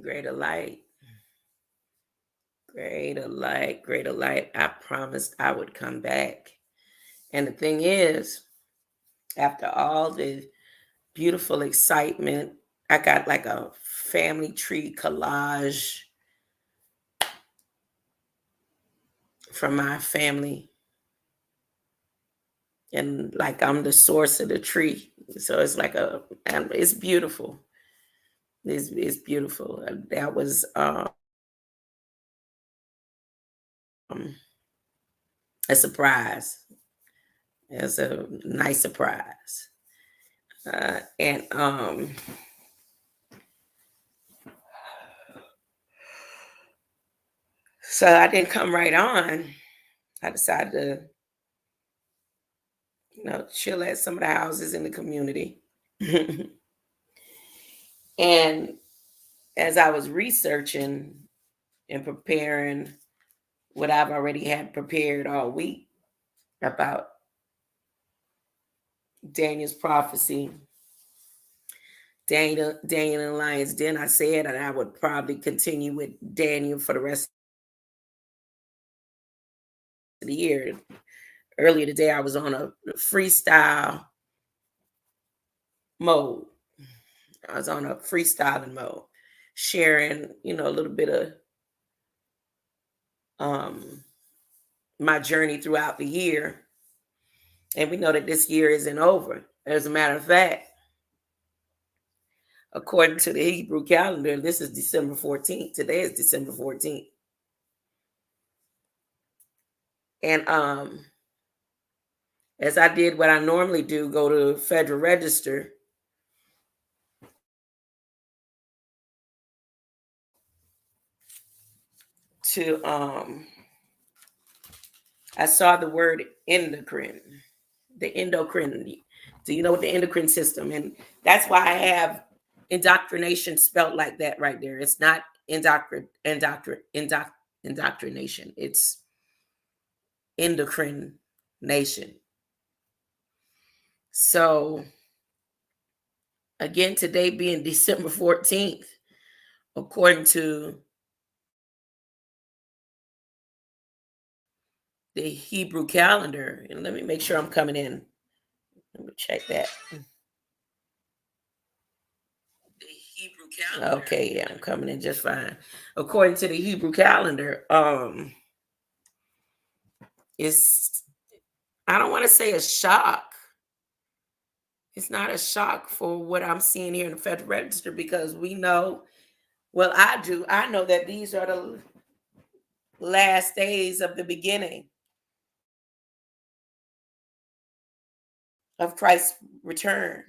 Greater light, greater light, greater light. I promised I would come back. And the thing is, after all the beautiful excitement, I got like a family tree collage from my family. And like I'm the source of the tree. So it's like it's beautiful. It's beautiful. That was a surprise. It's a nice surprise. And so I didn't come right on. I decided to, chill at some of the houses in the community. And as I was researching and preparing what I've already had prepared all week about Daniel's prophecy, Daniel and Lion's Den, I said that I would probably continue with Daniel for the rest of the year. Earlier today, I was on a freestyle mode. I was on a freestyling mode, sharing, a little bit of my journey throughout the year. And we know that this year isn't over. As a matter of fact, according to the Hebrew calendar, this is December 14th. Today is December 14th. And as I did what I normally do, go to Federal Register to I saw the word endocrine. The endocrine. Do you know what the endocrine system? And that's why I have indoctrination spelled like that right there. It's not indoctrination. It's endocrine nation. So again, today being December 14th, according to the Hebrew calendar, and let me make sure I'm coming in. Let me check that. The Hebrew calendar. Okay, yeah, I'm coming in just fine. According to the Hebrew calendar, it's, I don't want to say a shock. It's not a shock for what I'm seeing here in the Federal Register, because we know, well, I do. I know that these are the last days of the beginning of Christ's return.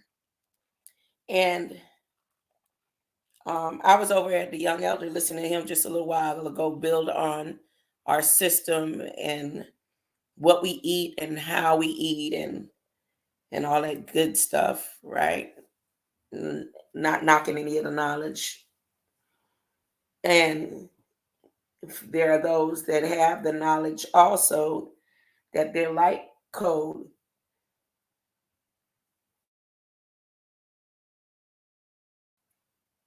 And I was over at the Young Elder listening to him just a little while ago build on our system and what we eat and how we eat and all that good stuff, right? Not knocking any of the knowledge. And there are those that have the knowledge also that their light code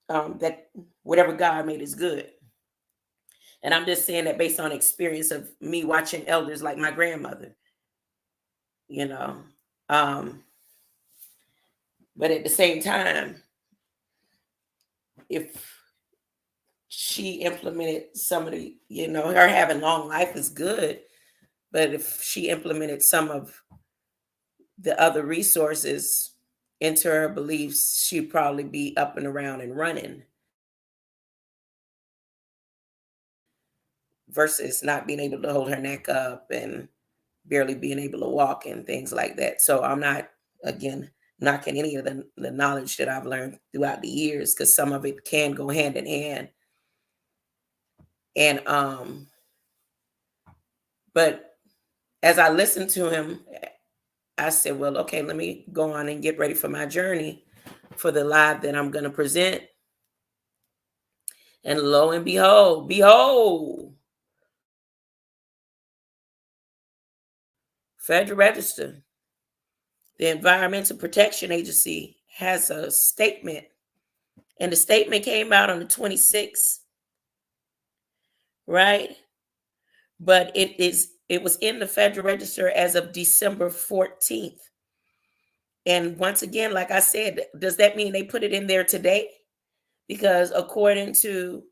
that whatever God made is good. And I'm just saying that based on experience of me watching elders like my grandmother, you know. But at the same time, if she implemented some of the, her having long life is good, but if she implemented some of the other resources into her beliefs, she'd probably be up and around and running versus not being able to hold her neck up and barely being able to walk and things like that. So I'm not, again, knocking any of the knowledge that I've learned throughout the years, because some of it can go hand in hand. And but as I listened to him, I said, well, okay, let me go on and get ready for my journey for the live that I'm going to present. And lo and behold, Federal Register, the Environmental Protection Agency has a statement And the statement came out on the 26th, right? But it was in the Federal Register as of December 14th. And once again, like I said, does that mean they put it in there today? Because according to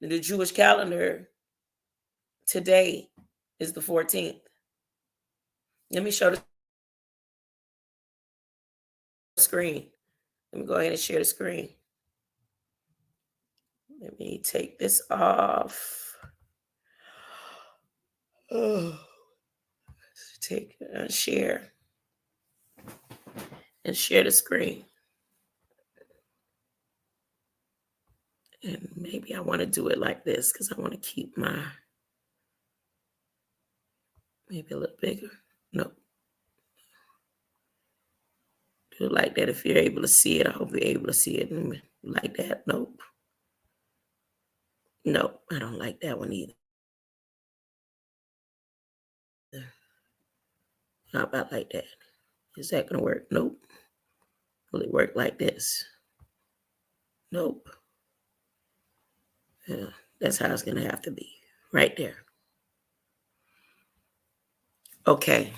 the Jewish calendar, today is the 14th. Let me show the screen. Let me go ahead and share the screen. Let me take this off. Oh, take share and share the screen. And maybe I want to do it like this because I want to keep my, maybe a little bigger. Nope. Do it like that if you're able to see it. I hope you're able to see it like that. Nope. Nope, I don't like that one either. How about like that? Is that going to work? Nope. Will it work like this? Nope. Yeah, that's how it's going to have to be. Right there. Okay.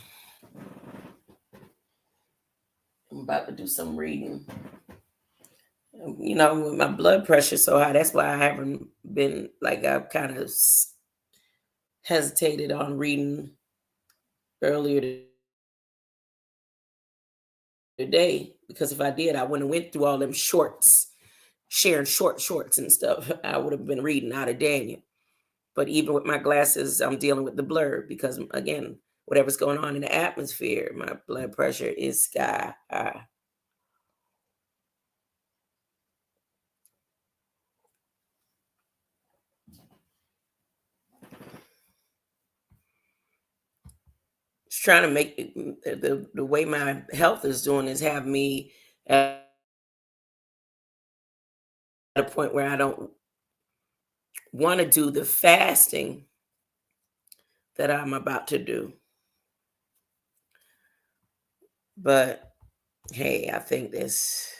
I'm about to do some reading. You know, with my blood pressure so high, that's why I haven't been, like, I've kind of hesitated on reading earlier today, because if I did, I wouldn't have went through all them shorts, sharing shorts and stuff. I would have been reading out of Daniel. But even with my glasses, I'm dealing with the blur because, again, whatever's going on in the atmosphere, my blood pressure is sky high. Just trying to make it, the way my health is doing is have me at a point where I don't want to do the fasting that I'm about to do. But hey, I think it's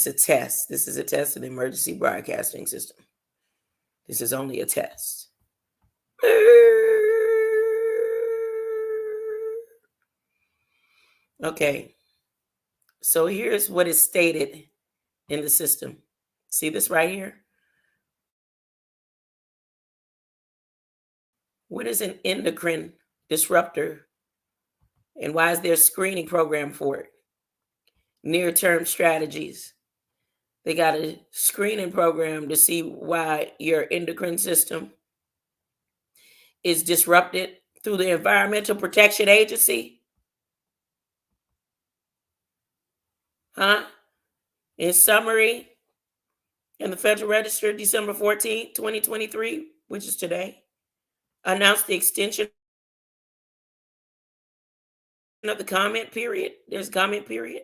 a test. This is a test of the emergency broadcasting system. This is only a test. Okay. So here's what is stated in the system. See this right here? What is an endocrine disruptor and why is there a screening program for it? Near-term strategies. They got a screening program to see why your endocrine system is disrupted through the Environmental Protection Agency. Huh? In summary, in the Federal Register, December 14th, 2023, which is today, announced the extension of the comment period. There's a comment period.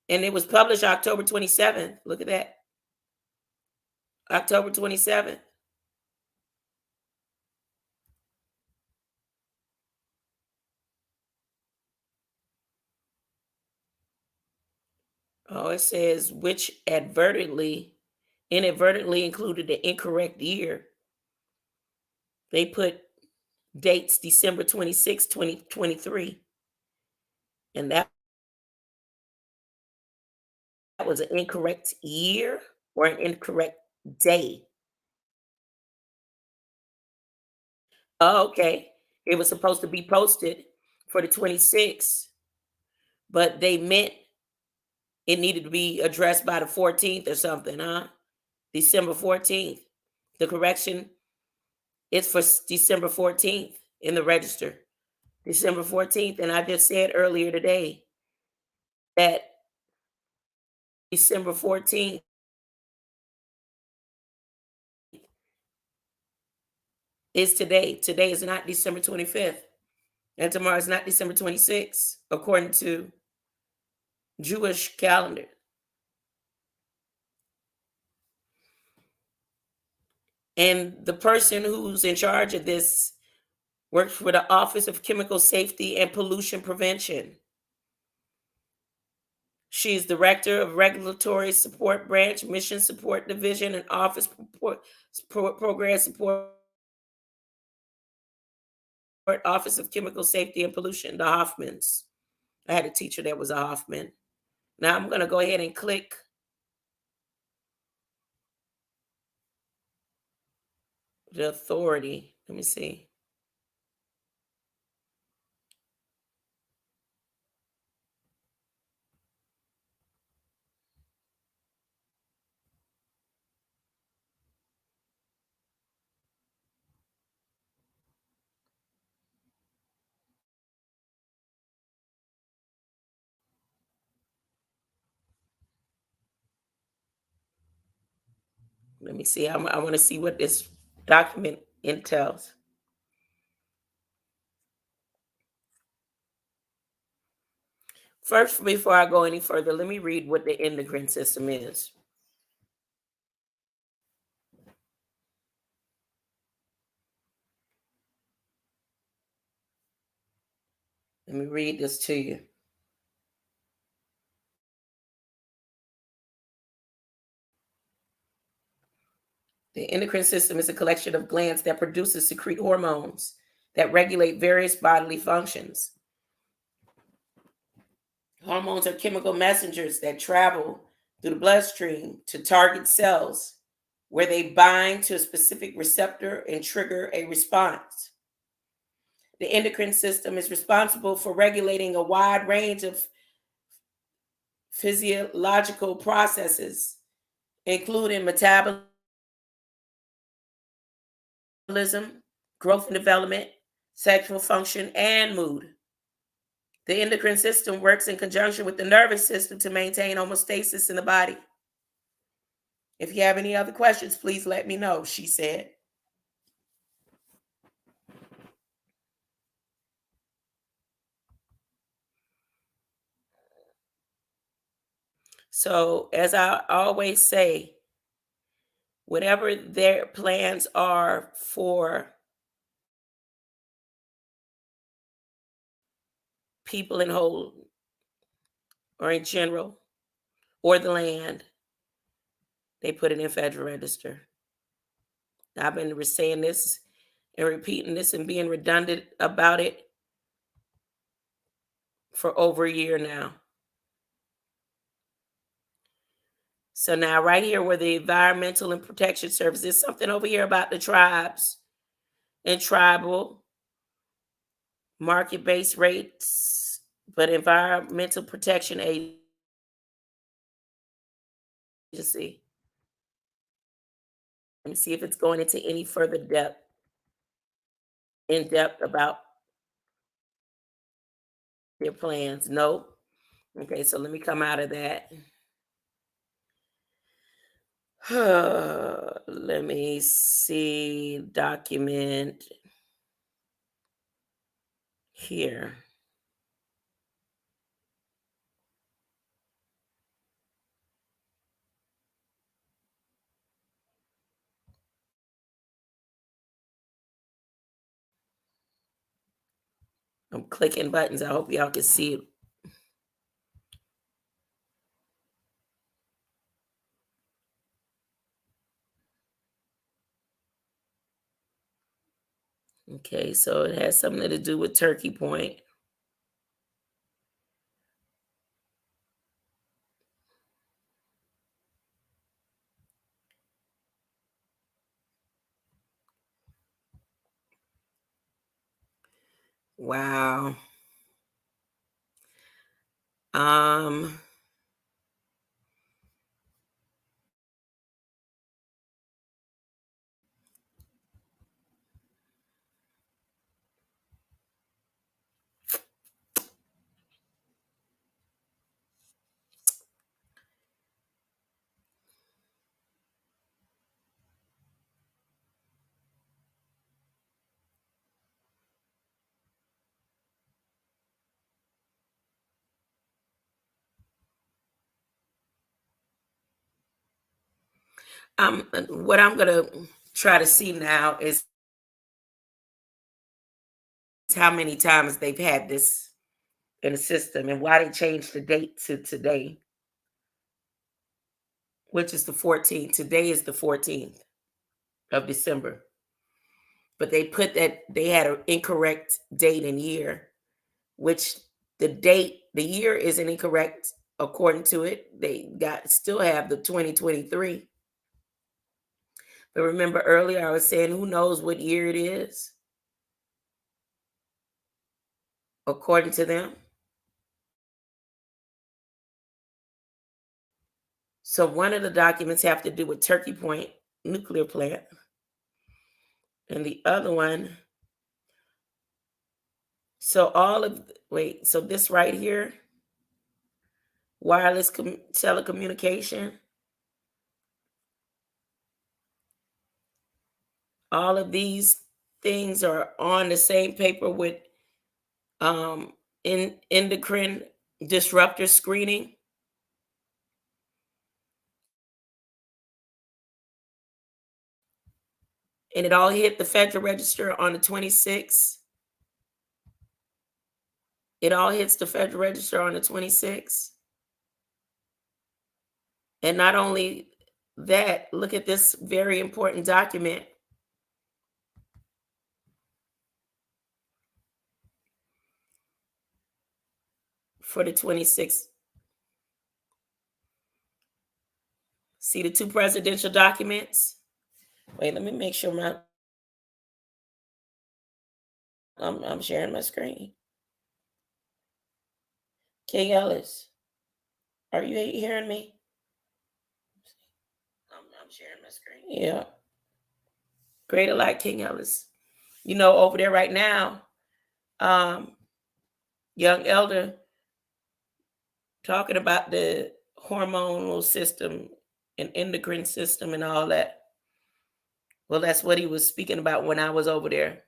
And it was published October 27th. Look at that. October 27th. Oh, it says which inadvertently included the incorrect year. They put dates December 26, 2023. And that was an incorrect year or an incorrect day. Oh, okay. It was supposed to be posted for the 26th, but they meant it needed to be addressed by the 14th or something, huh? December 14th. The correction is for December 14th in the register. December 14th. And I just said earlier today that December 14th is today. Today is not December 25th. And tomorrow is not December 26th, according to Jewish calendar. And the person who's in charge of this works for the Office of Chemical Safety and Pollution Prevention. She is director of Regulatory Support Branch, Mission Support Division, and Program Support, Office of Chemical Safety and Pollution, the Hoffmans. I had a teacher that was a Hoffman. Now I'm going to go ahead and click the authority. Let me see. Let me see. I want to see what this document entails. First, before I go any further, let me read what the endocrine system is. Let me read this to you. The endocrine system is a collection of glands that produces secrete hormones that regulate various bodily functions. Hormones are chemical messengers that travel through the bloodstream to target cells where they bind to a specific receptor and trigger a response. The endocrine system is responsible for regulating a wide range of physiological processes, including metabolism, growth and development, sexual function, and mood. The endocrine system works in conjunction with the nervous system to maintain homeostasis in the body. If you have any other questions, please let me know, she said. So, as I always say, whatever their plans are for people in whole or in general or the land, they put it in Federal Register. I've been saying this and repeating this and being redundant about it for over a year now. So now right here where the Environmental and Protection Service, there's something over here about the tribes and tribal market-based rates, but Environmental Protection Agency. Let me see if it's going into any further in depth about their plans. Nope. Okay, so let me come out of that. Let me see document here. I'm clicking buttons. I hope y'all can see it. Okay, so it has something to do with Turkey Point. Wow. Um, what I'm gonna try to see now is how many times they've had this in the system and why they changed the date to today, which is the 14th. Today is the 14th of December. But they put that they had an incorrect date and year, which the year isn't incorrect according to it. They got still have the 2023. But remember earlier I was saying who knows what year it is according to them. So one of the documents have to do with Turkey Point nuclear plant, and the other one. So so this right here, wireless telecommunication, all of these things are on the same paper with in endocrine disruptor screening, and it all hit the Federal Register on the 26th. It all hits the Federal Register on the 26th. And not only that, look at this very important document for the 26th. See the two presidential documents? Wait, let me make sure I'm sharing my screen. King Ellis, are you hearing me? I'm sharing my screen. Yeah. Greater Light King Ellis. You know, over there right now, young elder talking about the hormonal system and endocrine system and all that. Well, that's what he was speaking about when I was over there.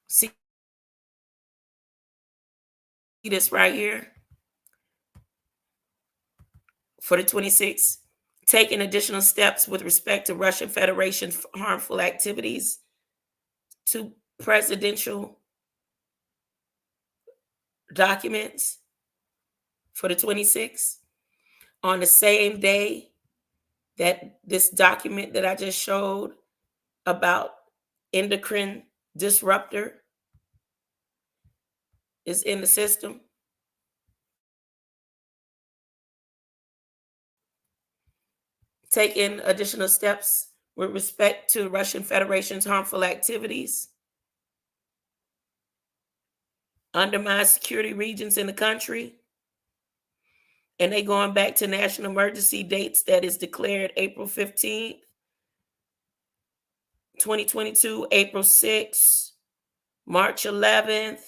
See this right here for the 26th, taking additional steps with respect to Russian Federation's harmful activities to presidential documents for the 26th on the same day that this document that I just showed about endocrine disruptor is in the system. Taking additional steps with respect to Russian Federation's harmful activities, undermine security regions in the country, and they going back to national emergency dates that is declared April 15th, 2022, April 6th, March 11th,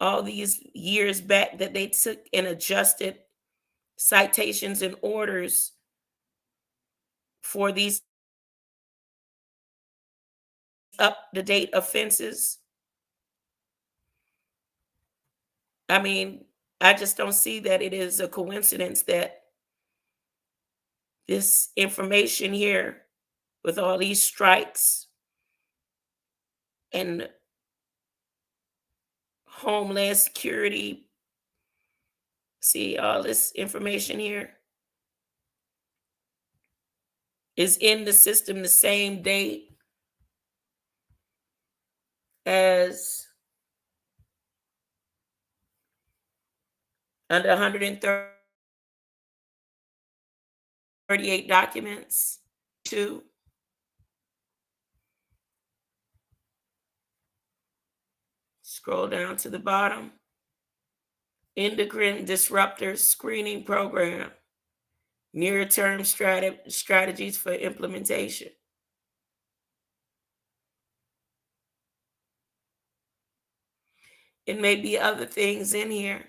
all these years back that they took and adjusted citations and orders for these up-to-date offenses. I mean, I just don't see that it is a coincidence that this information here with all these strikes and Homeland Security, see all this information here is in the system the same day as under 138 documents. Two, scroll down to the bottom. Endocrine disruptor screening program. Near-term strategies for implementation. It may be other things in here.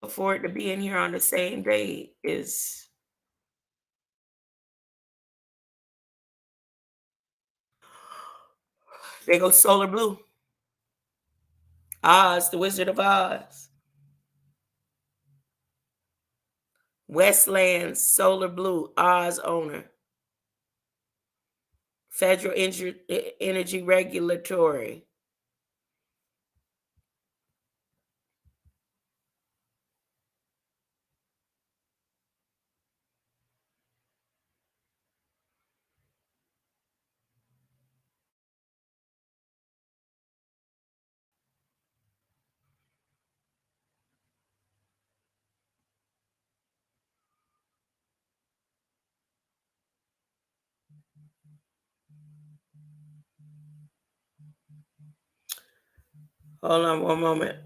For it to be in here on the same day is they go Solar Blue. Oz, the Wizard of Oz. Westland Solar Blue, Oz owner. Federal Energy Regulatory. Hold on one moment.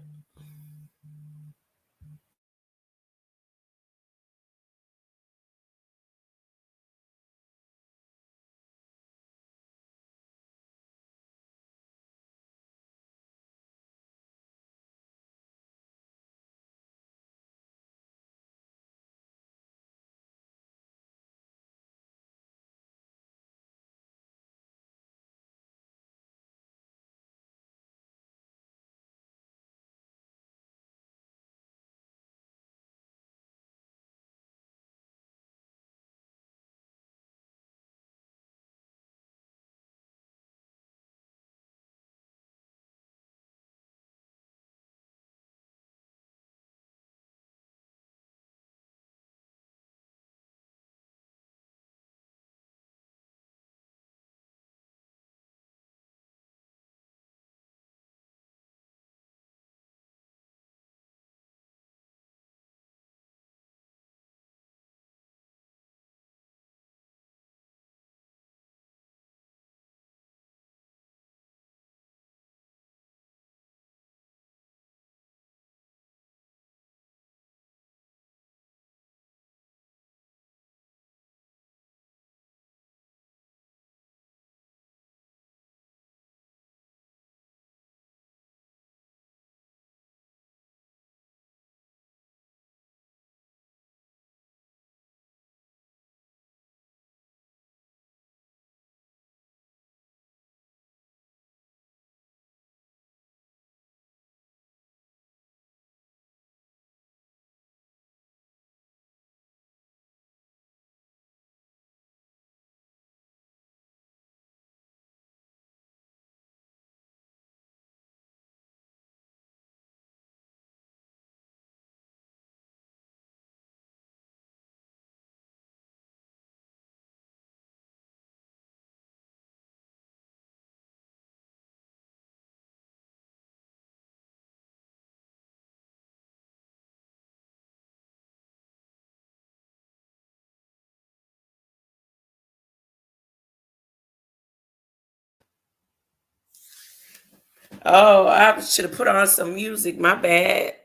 Oh, I should have put on some music. My bad.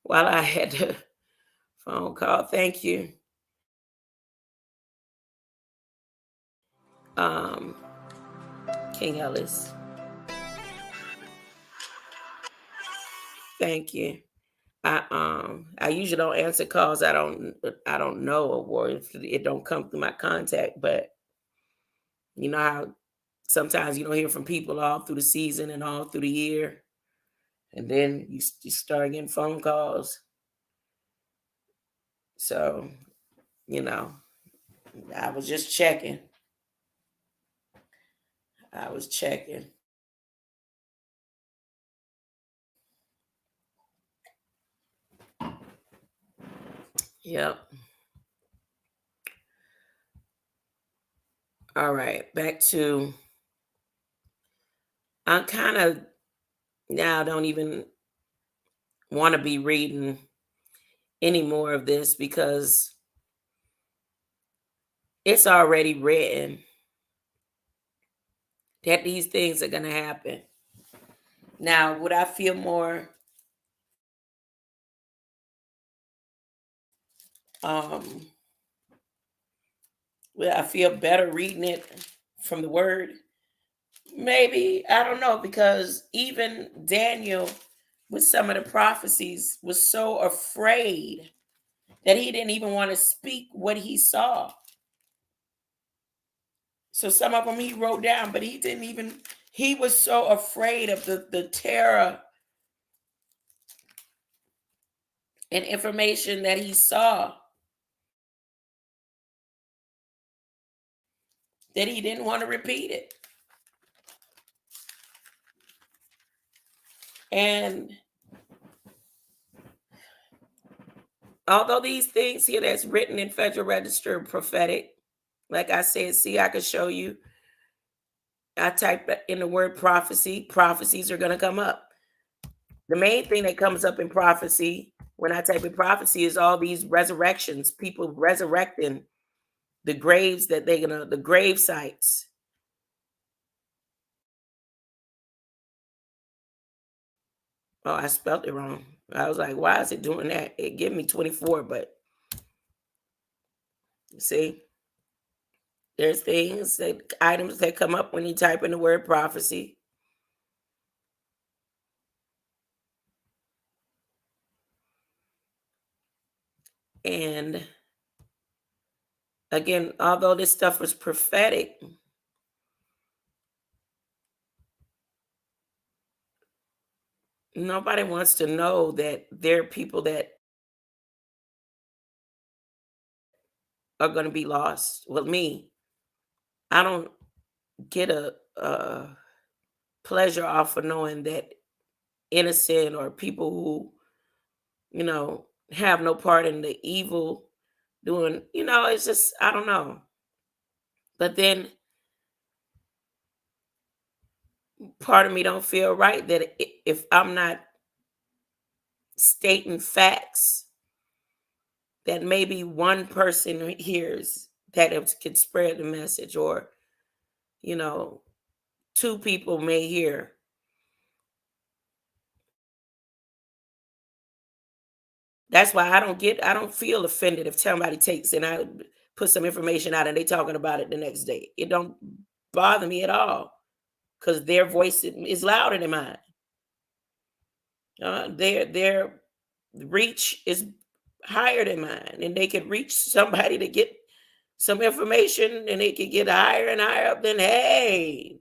While I had the phone call. Thank you. Um, King Ellis. Thank you. I usually don't answer calls I don't know or if it don't come through my contact, but you know how sometimes you don't hear from people all through the season and all through the year, and then you start getting phone calls. So, you know, I was just checking. I was checking. Yep. All right. Back to I kind of now don't even want to be reading any more of this because it's already written that these things are going to happen. Now, would I feel more um would I feel better reading it from the word? Maybe, I don't know, because even Daniel with some of the prophecies was so afraid that he didn't even want to speak what he saw. So some of them he wrote down, but he didn't even, he was so afraid of the terror and information that he saw. that he didn't want to repeat it. And although these things here that's written in Federal Register are prophetic, like I said, see, I could show you. I type in the word prophecy, prophecies are going to come up. The main thing that comes up in prophecy when I type in prophecy is all these resurrections, people resurrecting the graves that they're going to, the grave sites. Oh, I spelled it wrong. I was like, why is it doing that? It gave me 24, but see, there's things that items that come up when you type in the word prophecy. And again, although this stuff was prophetic, nobody wants to know that there are people that are going to be lost. Well, me, I don't get a pleasure off of knowing that innocent or people who, have no part in the evil doing, it's just, I don't know. But then part of me don't feel right that if I'm not stating facts that maybe one person hears that it could spread the message, or you know two people may hear. That's why I don't feel offended if somebody takes and I put some information out and they talking about it the next day. It don't bother me at all because their voice is louder than mine. Their reach is higher than mine, and they could reach somebody to get some information, and they could get higher and higher up. Then hey,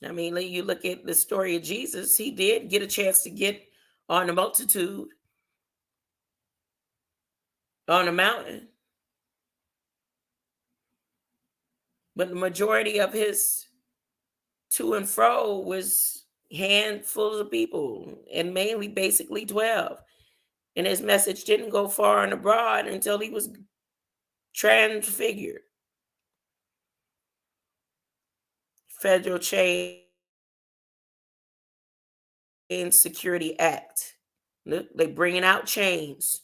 I mean, you look at the story of Jesus. He did get a chance to get on the multitude on the mountain, but the majority of his to and fro was handfuls of people, and mainly basically 12. And his message didn't go far and abroad until he was transfigured. Federal Chain Security Act. Look, they bringing out chains.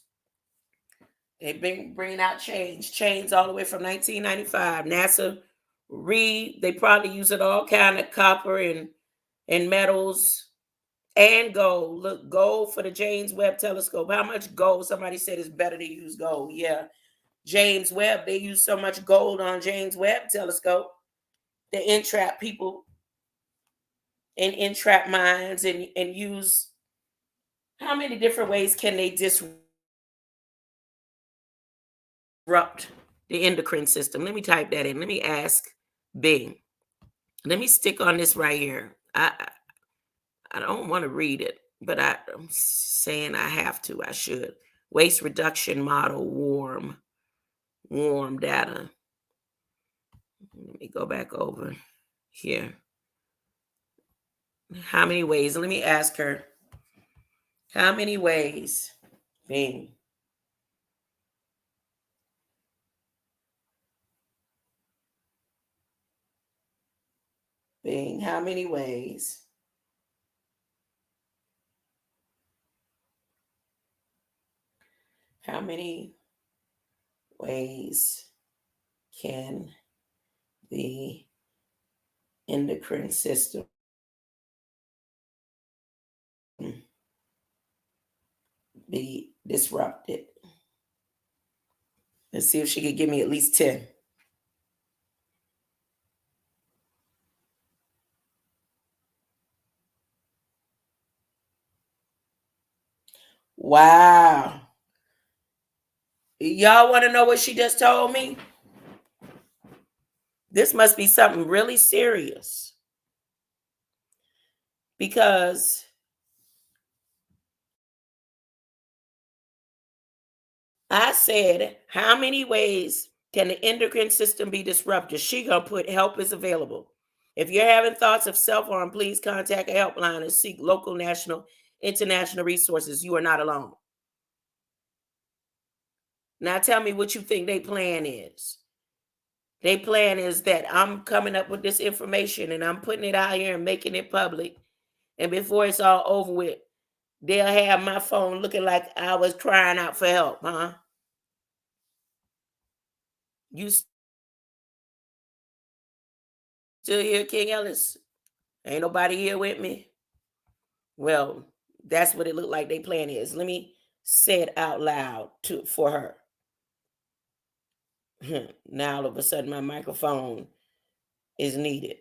They've been bringing out chains all the way from 1995. NASA they probably use it all kind of copper and metals and gold. Look, gold for the James Webb Telescope. How much gold? Somebody said it's better to use gold. Yeah, James Webb. They use so much gold on James Webb Telescope. They entrap people and entrap minds and use. How many different ways can they disrupt the endocrine system? Let me type that in. Let me ask Bing. Let me stick on this right here. I don't want to read it, but I'm saying I have to. I should. Waste reduction model warm data. Let me go back over here. How many ways? Let me ask her. How many ways? Bing. Bing. How many ways? How many ways can the endocrine system be disrupted? Let's see if she could give me at least 10. Wow. Y'all want to know what she just told me? This must be something really serious. because I said, how many ways can the endocrine system be disrupted? She gonna put help is available. If you're having thoughts of self-harm, please contact a helpline and seek local, national, international resources. You are not alone. Now tell me what you think their plan is. Their plan is that I'm coming up with this information and I'm putting it out here and making it public. And before it's all over with, they'll have my phone looking like I was crying out for help, huh? You still here, King Ellis? Ain't nobody here with me? Well, that's what it looked like their plan is. Let me say it out loud for her. Now all of a sudden my microphone is needed.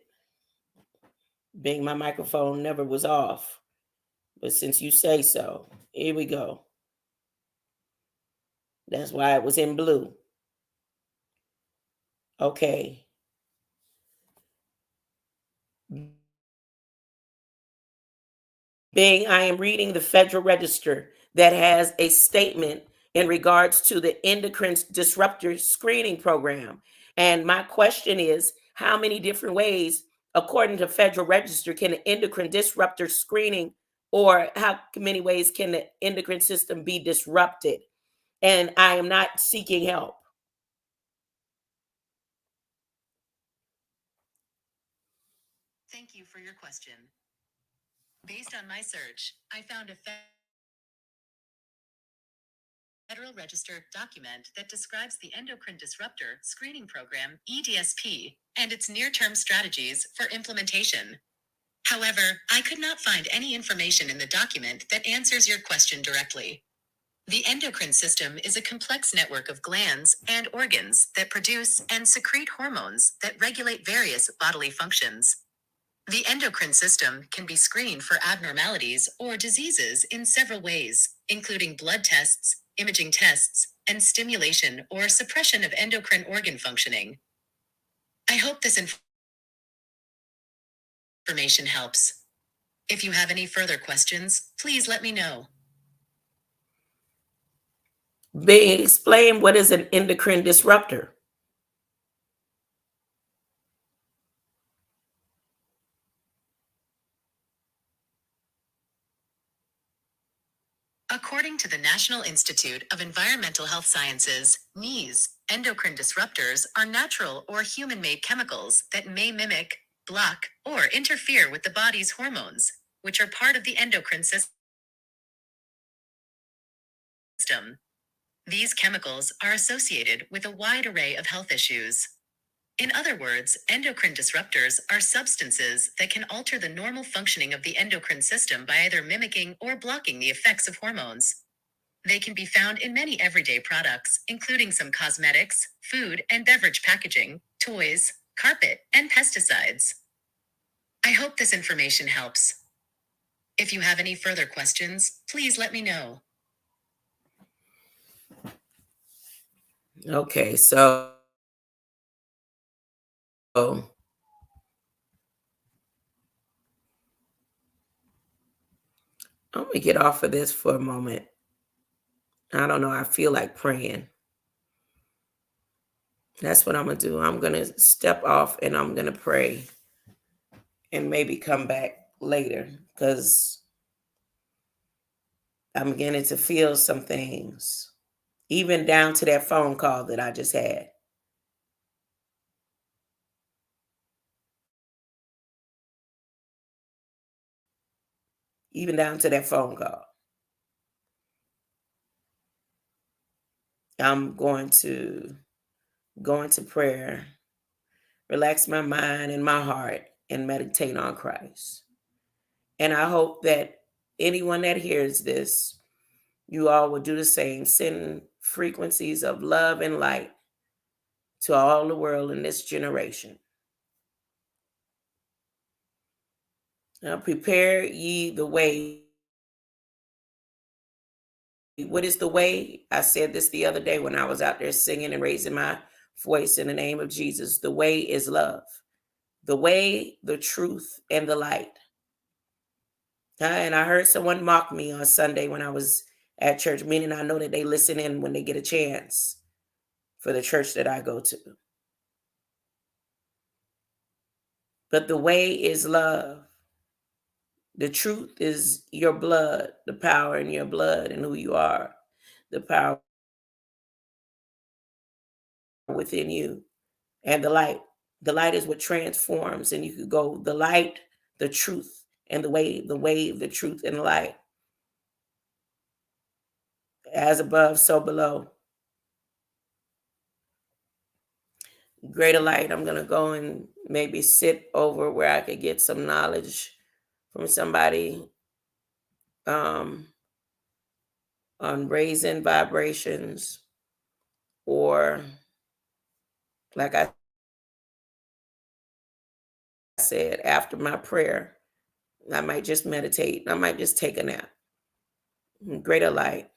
Being my microphone never was off. But since you say so, here we go. That's why it was in blue. Okay. Being I am reading the Federal Register that has a statement in regards to the endocrine disruptor screening program. And my question is, how many different ways, according to Federal Register, can the endocrine disruptor screening, or how many ways can the endocrine system be disrupted? And I am not seeking help. Thank you for your question. Based on my search, I found a Federal Register document that describes the Endocrine Disruptor Screening Program, EDSP, and its near-term strategies for implementation. However, I could not find any information in the document that answers your question directly. The endocrine system is a complex network of glands and organs that produce and secrete hormones that regulate various bodily functions. The endocrine system can be screened for abnormalities or diseases in several ways, including blood tests, imaging tests, and stimulation or suppression of endocrine organ functioning. I hope this information helps. If you have any further questions, please let me know. Explain what is an endocrine disruptor. According to the National Institute of Environmental Health Sciences, NIES, endocrine disruptors are natural or human-made chemicals that may mimic, block, or interfere with the body's hormones, which are part of the endocrine system. These chemicals are associated with a wide array of health issues. In other words, endocrine disruptors are substances that can alter the normal functioning of the endocrine system by either mimicking or blocking the effects of hormones. They can be found in many everyday products, including some cosmetics, food and beverage packaging, toys, carpet, and pesticides. I hope this information helps. If you have any further questions, please let me know. Okay, so I'm gonna get off of this for a moment. I don't know. I feel like praying. That's what I'm gonna do. I'm gonna step off and I'm gonna pray and maybe come back later because I'm beginning to feel some things, even down to that phone call that I just had. Even down to that phone call. I'm going to go into prayer, relax my mind and my heart, and meditate on Christ. And I hope that anyone that hears this, you all will do the same. Send frequencies of love and light to all the world in this generation. Now prepare ye the way. What is the way? I said this the other day when I was out there singing and raising my voice in the name of Jesus. The way is love. The way, the truth, and the light. And I heard someone mock me on Sunday when I was at church, meaning I know that they listen in when they get a chance for the church that I go to. But the way is love. The truth is your blood, the power in your blood and who you are, the power within you, and the light. The light is what transforms, and you could go the light, the truth, and the way, the truth, and the light. As above, so below. Greater light. I'm going to go and maybe sit over where I could get some knowledge from somebody um, on raising vibrations, or like I said, after my prayer, I might just meditate. I might just take a nap. Greater light.